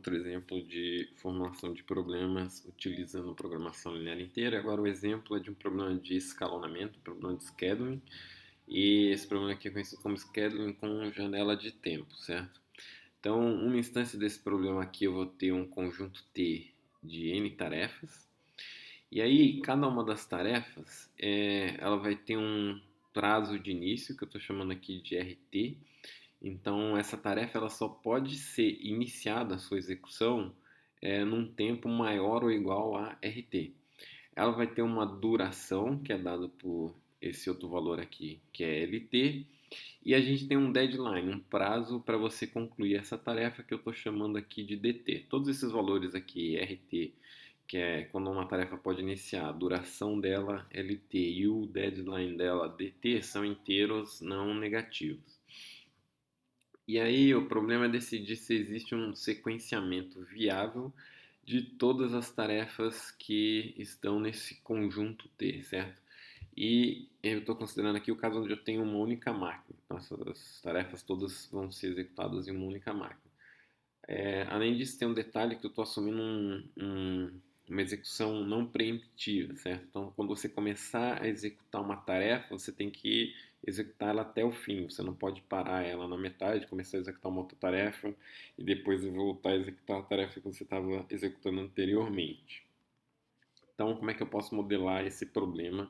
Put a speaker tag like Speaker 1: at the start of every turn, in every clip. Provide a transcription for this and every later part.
Speaker 1: outro exemplo de formulação de problemas utilizando programação linear inteira. Agora o exemplo é de um problema de escalonamento, um problema de scheduling. E esse problema aqui é conhecido como scheduling com janela de tempo, certo? Então, uma instância desse problema aqui eu vou ter um conjunto T de N tarefas. E aí, cada uma das tarefas, ela vai ter um prazo de início, que eu estou chamando aqui de RT. Então, essa tarefa ela só pode ser iniciada a sua execução num tempo maior ou igual a RT. Ela vai ter uma duração, que é dada por esse outro valor aqui, que é LT, e a gente tem um deadline, um prazo para você concluir essa tarefa que eu estou chamando aqui de DT. Todos esses valores aqui, RT, que é quando uma tarefa pode iniciar, a duração dela, LT, e o deadline dela, DT, são inteiros não negativos. E aí o problema é decidir se existe um sequenciamento viável de todas as tarefas que estão nesse conjunto T, certo? E eu estou considerando aqui o caso onde eu tenho uma única máquina. Então, essas tarefas todas vão ser executadas em uma única máquina. Além disso, tem um detalhe que eu estou assumindo uma execução não preemptiva, certo? Então, quando você começar a executar uma tarefa, você tem que executar ela até o fim. Você não pode parar ela na metade, começar a executar uma outra tarefa e depois voltar a executar a tarefa que você estava executando anteriormente. Então, como é que eu posso modelar esse problema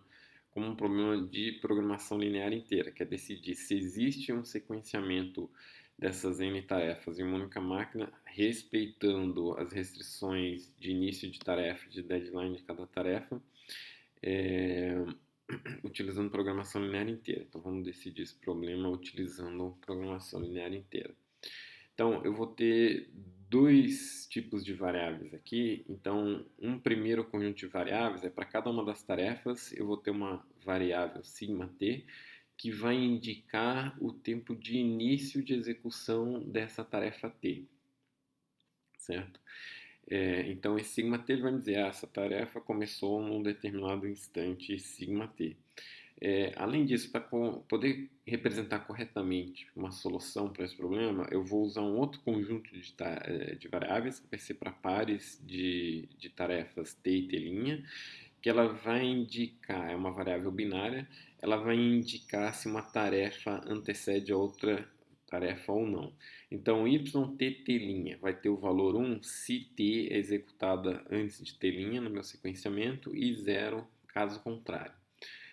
Speaker 1: como um problema de programação linear inteira, que é decidir se existe um sequenciamento dessas N tarefas em uma única máquina, respeitando as restrições de início de tarefa, de deadline de cada tarefa, é, utilizando programação linear inteira. Então, vamos decidir esse problema utilizando programação linear inteira. Então, eu vou ter dois tipos de variáveis aqui. Então, um primeiro conjunto de variáveis é para cada uma das tarefas, eu vou ter uma variável sigma_t que vai indicar o tempo de início de execução dessa tarefa T, certo? Então, esse sigma_t vai me dizer, essa tarefa começou num determinado instante sigma_t. Além disso, para poder representar corretamente uma solução para esse problema, eu vou usar um outro conjunto de variáveis, que vai ser para pares de tarefas t e t', que ela vai indicar, é uma variável binária, ela vai indicar se uma tarefa antecede a outra tarefa ou não. Então, ytt' vai ter o valor 1 se t é executada antes de t' no meu sequenciamento e 0 caso contrário.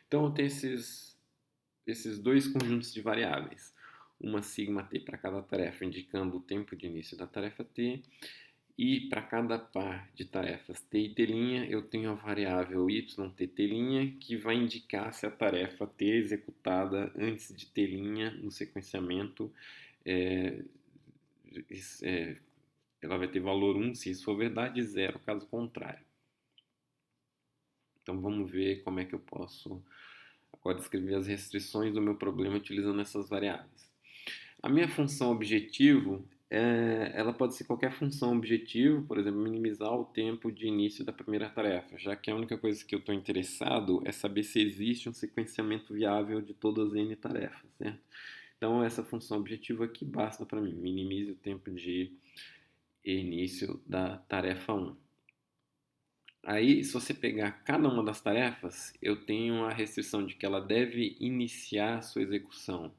Speaker 1: Então, eu tenho esses dois conjuntos de variáveis. Uma sigma_t para cada tarefa, indicando o tempo de início da tarefa t. E para cada par de tarefas t e t', eu tenho a variável ytt', que vai indicar se a tarefa t é executada antes de t' no sequenciamento. Ela vai ter valor 1 se isso for verdade e 0 caso contrário. Então, vamos ver como é que eu posso agora escrever as restrições do meu problema utilizando essas variáveis. A minha função objetivo, ela pode ser qualquer função objetivo, por exemplo, minimizar o tempo de início da primeira tarefa, já que a única coisa que eu estou interessado é saber se existe um sequenciamento viável de todas as N tarefas, certo? Então, essa função objetivo aqui basta para mim, minimize o tempo de início da tarefa 1. Aí, se você pegar cada uma das tarefas, eu tenho a restrição de que ela deve iniciar sua execução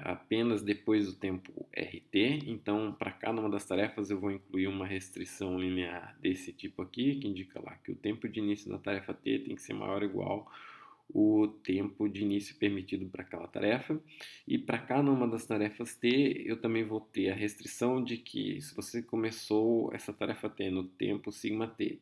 Speaker 1: apenas depois do tempo RT. Então, para cada uma das tarefas, eu vou incluir uma restrição linear desse tipo aqui, que indica lá que o tempo de início da tarefa T tem que ser maior ou igual o tempo de início permitido para aquela tarefa. E para cada uma das tarefas T, eu também vou ter a restrição de que se você começou essa tarefa T no tempo sigma_t,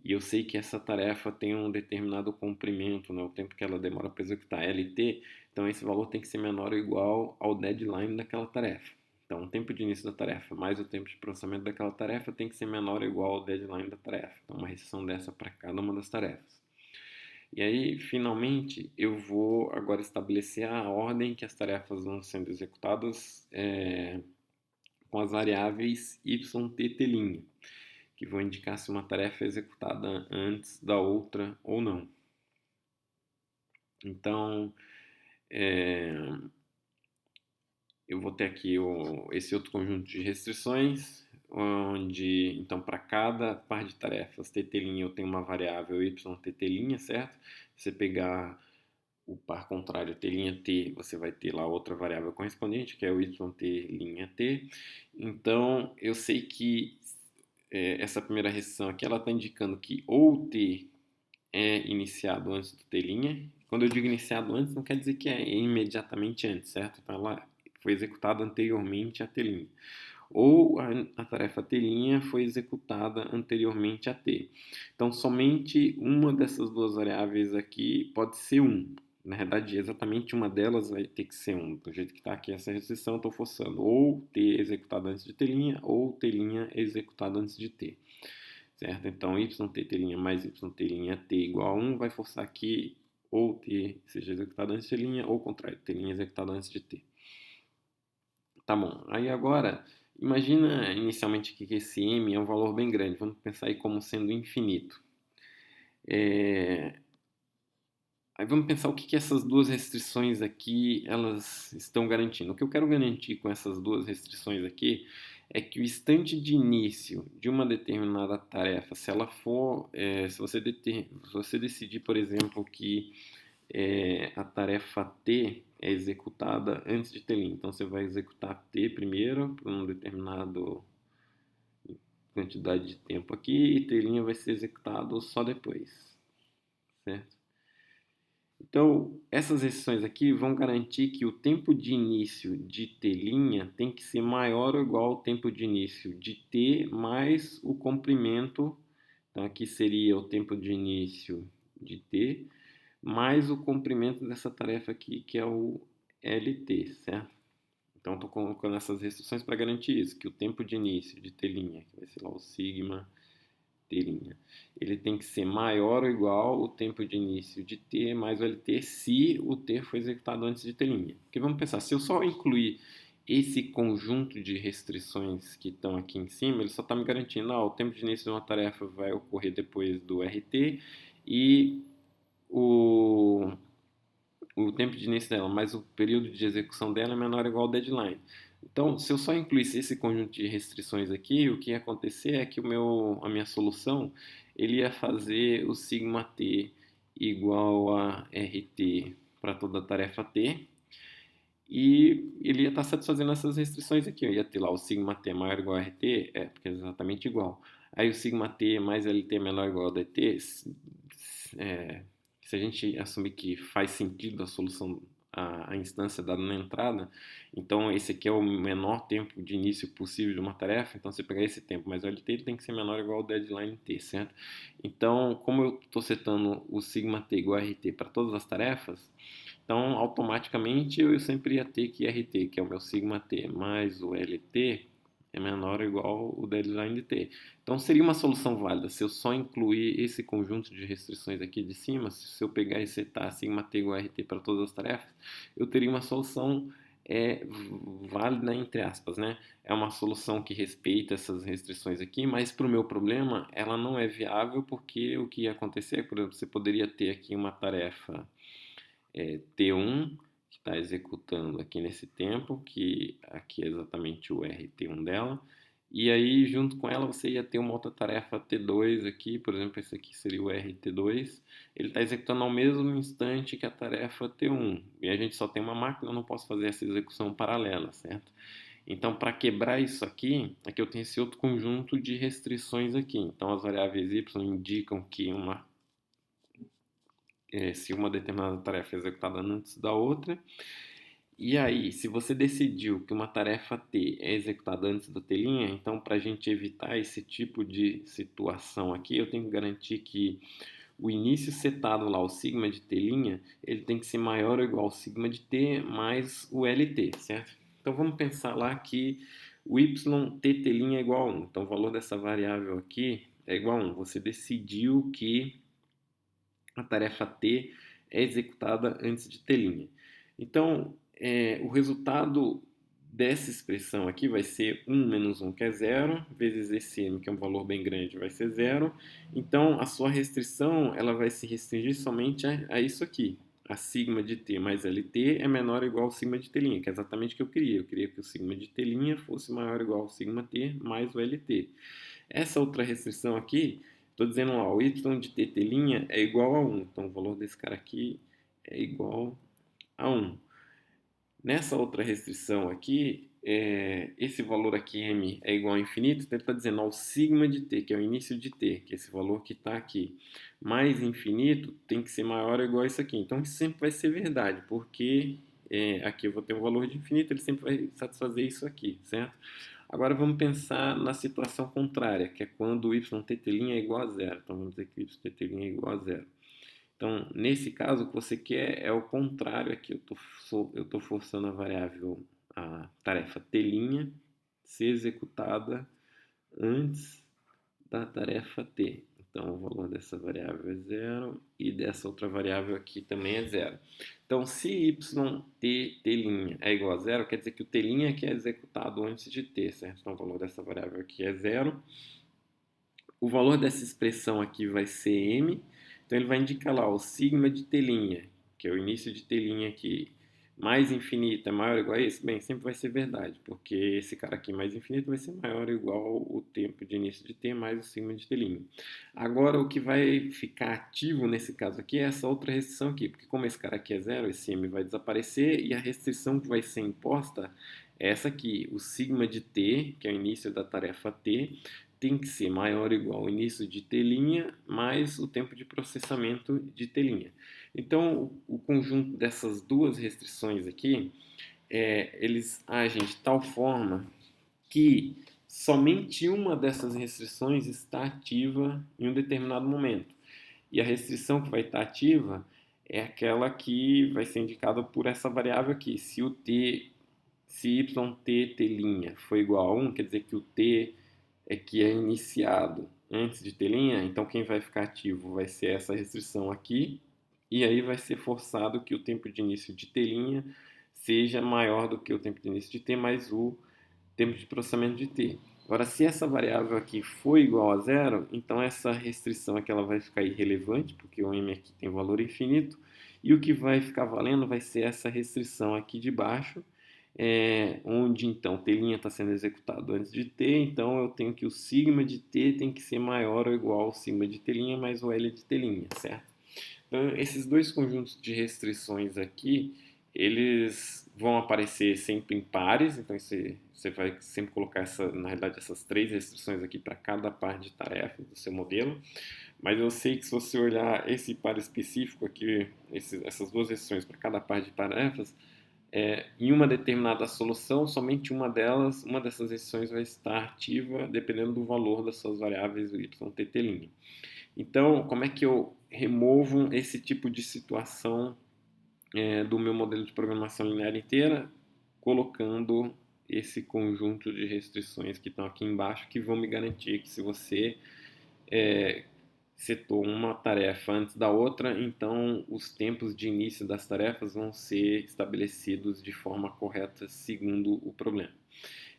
Speaker 1: e eu sei que essa tarefa tem um determinado comprimento, né, o tempo que ela demora para executar LT, então esse valor tem que ser menor ou igual ao deadline daquela tarefa. Então, o tempo de início da tarefa mais o tempo de processamento daquela tarefa tem que ser menor ou igual ao deadline da tarefa. Então, uma restrição dessa para cada uma das tarefas. E aí, finalmente, eu vou agora estabelecer a ordem que as tarefas vão sendo executadas com as variáveis ytt', que vão indicar se uma tarefa é executada antes da outra ou não. Então, eu vou ter aqui esse outro conjunto de restrições, onde, então, para cada par de tarefas tt' eu tenho uma variável ytt', certo? Se você pegar o par contrário t', você vai ter lá outra variável correspondente, que é o yt'. Então, eu sei que essa primeira restrição aqui, ela está indicando que ou o t é iniciado antes do t'. Quando eu digo iniciado antes, não quer dizer que é imediatamente antes, certo? Então, ela foi executada anteriormente à t'. Ou a tarefa t' foi executada anteriormente a t. Então, somente uma dessas duas variáveis aqui pode ser 1. Na verdade, exatamente uma delas vai ter que ser 1. Do jeito que está aqui essa restrição, eu estou forçando ou t executado antes de t' ou t' executado antes de t. Certo? Então, ytt' mais yt' igual a 1 vai forçar que ou t seja executado antes de t' ou o contrário, t' executado antes de t. Tá bom. Aí agora, imagina inicialmente que esse m é um valor bem grande. Vamos pensar aí como sendo infinito. Aí vamos pensar o que essas duas restrições aqui elas estão garantindo. O que eu quero garantir com essas duas restrições aqui é que o instante de início de uma determinada tarefa, se ela for, se você decidir, por exemplo, que a tarefa T é executada antes de t'. Então você vai executar T primeiro por uma determinada quantidade de tempo aqui e t' vai ser executado só depois, certo? Então, essas restrições aqui vão garantir que o tempo de início de t' tem que ser maior ou igual ao tempo de início de t mais o comprimento. Então, aqui seria o tempo de início de t mais o comprimento dessa tarefa aqui, que é o lt, certo? Então, estou colocando essas restrições para garantir isso, que o tempo de início de t', que vai ser lá o sigma t', ele tem que ser maior ou igual ao tempo de início de t mais o lt se o t foi executado antes de t'. Porque vamos pensar, se eu só incluir esse conjunto de restrições que estão aqui em cima, ele só está me garantindo, o tempo de início de uma tarefa vai ocorrer depois do rt e o tempo de início dela, mais o período de execução dela é menor ou igual ao deadline. Então, se eu só incluísse esse conjunto de restrições aqui, o que ia acontecer é que a minha solução ele ia fazer o sigma t igual a rt para toda a tarefa t, e ele ia estar satisfazendo essas restrições aqui. Eu ia ter lá o sigma t maior ou igual a rt, porque é exatamente igual. Aí o sigma t mais lt menor ou igual a dt, se a gente assumir que faz sentido a solução, a instância dada na entrada, então esse aqui é o menor tempo de início possível de uma tarefa, então você pegar esse tempo, mas o LT ele tem que ser menor ou igual ao deadline T, certo? Então, como eu estou setando o sigma T igual a RT para todas as tarefas, então automaticamente eu sempre ia ter que RT, que é o meu sigma T, mais o LT, é menor ou igual o deadline de t. Então seria uma solução válida se eu só incluir esse conjunto de restrições aqui de cima, se eu pegar e setar sigma t igual a rt para todas as tarefas, eu teria uma solução válida entre aspas, né? É uma solução que respeita essas restrições aqui, mas para o meu problema ela não é viável porque o que ia acontecer, por exemplo, você poderia ter aqui uma tarefa T1 que está executando aqui nesse tempo, que aqui é exatamente o RT1 dela, e aí junto com ela você ia ter uma outra tarefa T2 aqui, por exemplo, esse aqui seria o RT2, ele está executando ao mesmo instante que a tarefa T1, e a gente só tem uma máquina, eu não posso fazer essa execução paralela, certo? Então, para quebrar isso aqui eu tenho esse outro conjunto de restrições aqui. Então, as variáveis y indicam que se uma determinada tarefa é executada antes da outra. E aí, se você decidiu que uma tarefa T é executada antes da t', então para a gente evitar esse tipo de situação aqui, eu tenho que garantir que o início setado lá, o sigma de t', ele tem que ser maior ou igual ao sigma de t mais o lt, certo? Então vamos pensar lá que o ytt' é igual a 1. Então o valor dessa variável aqui é igual a 1. Você decidiu que a tarefa T é executada antes de t'. Então, o resultado dessa expressão aqui vai ser 1 menos 1, que é 0, vezes esse m, que é um valor bem grande, vai ser 0. Então, a sua restrição ela vai se restringir somente a isso aqui, a sigma de t mais LT é menor ou igual ao sigma de t', que é exatamente o que eu queria. Eu queria que o sigma de t' fosse maior ou igual ao sigma t mais o LT. Essa outra restrição aqui, estou dizendo lá, o y de t' é igual a 1. Então, o valor desse cara aqui é igual a 1. Nessa outra restrição aqui, esse valor aqui, m, é igual a infinito, então ele está dizendo ao sigma de t, que é o início de t, que é esse valor que está aqui, mais infinito tem que ser maior ou igual a isso aqui. Então, isso sempre vai ser verdade, porque aqui eu vou ter um valor de infinito, ele sempre vai satisfazer isso aqui, certo? Agora, vamos pensar na situação contrária, que é quando o ytt' é igual a zero. Então, vamos dizer que o ytt' é igual a zero. Então, nesse caso, o que você quer é o contrário aqui. Eu estou forçando a variável, a tarefa t' ser executada antes da tarefa t. Então, o valor dessa variável é zero e dessa outra variável aqui também é zero. Então, se ytt' é igual a zero, quer dizer que o t' aqui é executado antes de t, certo? Então, o valor dessa variável aqui é zero. O valor dessa expressão aqui vai ser m. Então, ele vai indicar lá o sigma de t', que é o início de t' aqui, mais infinito é maior ou igual a esse? Bem, sempre vai ser verdade, porque esse cara aqui mais infinito vai ser maior ou igual ao tempo de início de t mais o sigma de t'. Agora, o que vai ficar ativo nesse caso aqui é essa outra restrição aqui, porque como esse cara aqui é zero, esse m vai desaparecer e a restrição que vai ser imposta é essa aqui, o sigma de t, que é o início da tarefa t, tem que ser maior ou igual ao início de t' mais o tempo de processamento de t'. Então, o conjunto dessas duas restrições aqui, eles agem de tal forma que somente uma dessas restrições está ativa em um determinado momento. E a restrição que vai estar ativa é aquela que vai ser indicada por essa variável aqui. Se ytt' for igual a 1, quer dizer que o t que é iniciado antes de t', então quem vai ficar ativo vai ser essa restrição aqui, e aí vai ser forçado que o tempo de início de t' seja maior do que o tempo de início de t mais o tempo de processamento de t. Agora, se essa variável aqui for igual a zero, então essa restrição aqui ela vai ficar irrelevante, porque o m aqui tem valor infinito, e o que vai ficar valendo vai ser essa restrição aqui de baixo, onde então t' está sendo executado antes de t, então eu tenho que o sigma de t tem que ser maior ou igual ao sigma de t' mais o L de t', certo? Então, esses dois conjuntos de restrições aqui, eles vão aparecer sempre em pares, então você vai sempre colocar, na realidade, essas três restrições aqui para cada par de tarefas do seu modelo, mas eu sei que se você olhar esse par específico aqui, essas duas restrições para cada par de tarefas, em uma determinada solução, somente uma dessas restrições vai estar ativa, dependendo do valor das suas variáveis ytt'. Então, como é que eu removo esse tipo de situação do meu modelo de programação linear inteira? Colocando esse conjunto de restrições que estão aqui embaixo, que vão me garantir que se você setou uma tarefa antes da outra, então os tempos de início das tarefas vão ser estabelecidos de forma correta segundo o problema.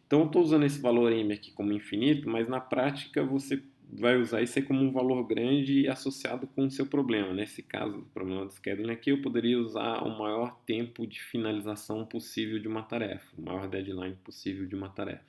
Speaker 1: Então, eu estou usando esse valor m aqui como infinito, mas na prática você vai usar isso aí como um valor grande associado com o seu problema. Nesse caso, o problema do scheduling aqui, eu poderia usar o maior tempo de finalização possível de uma tarefa, o maior deadline possível de uma tarefa.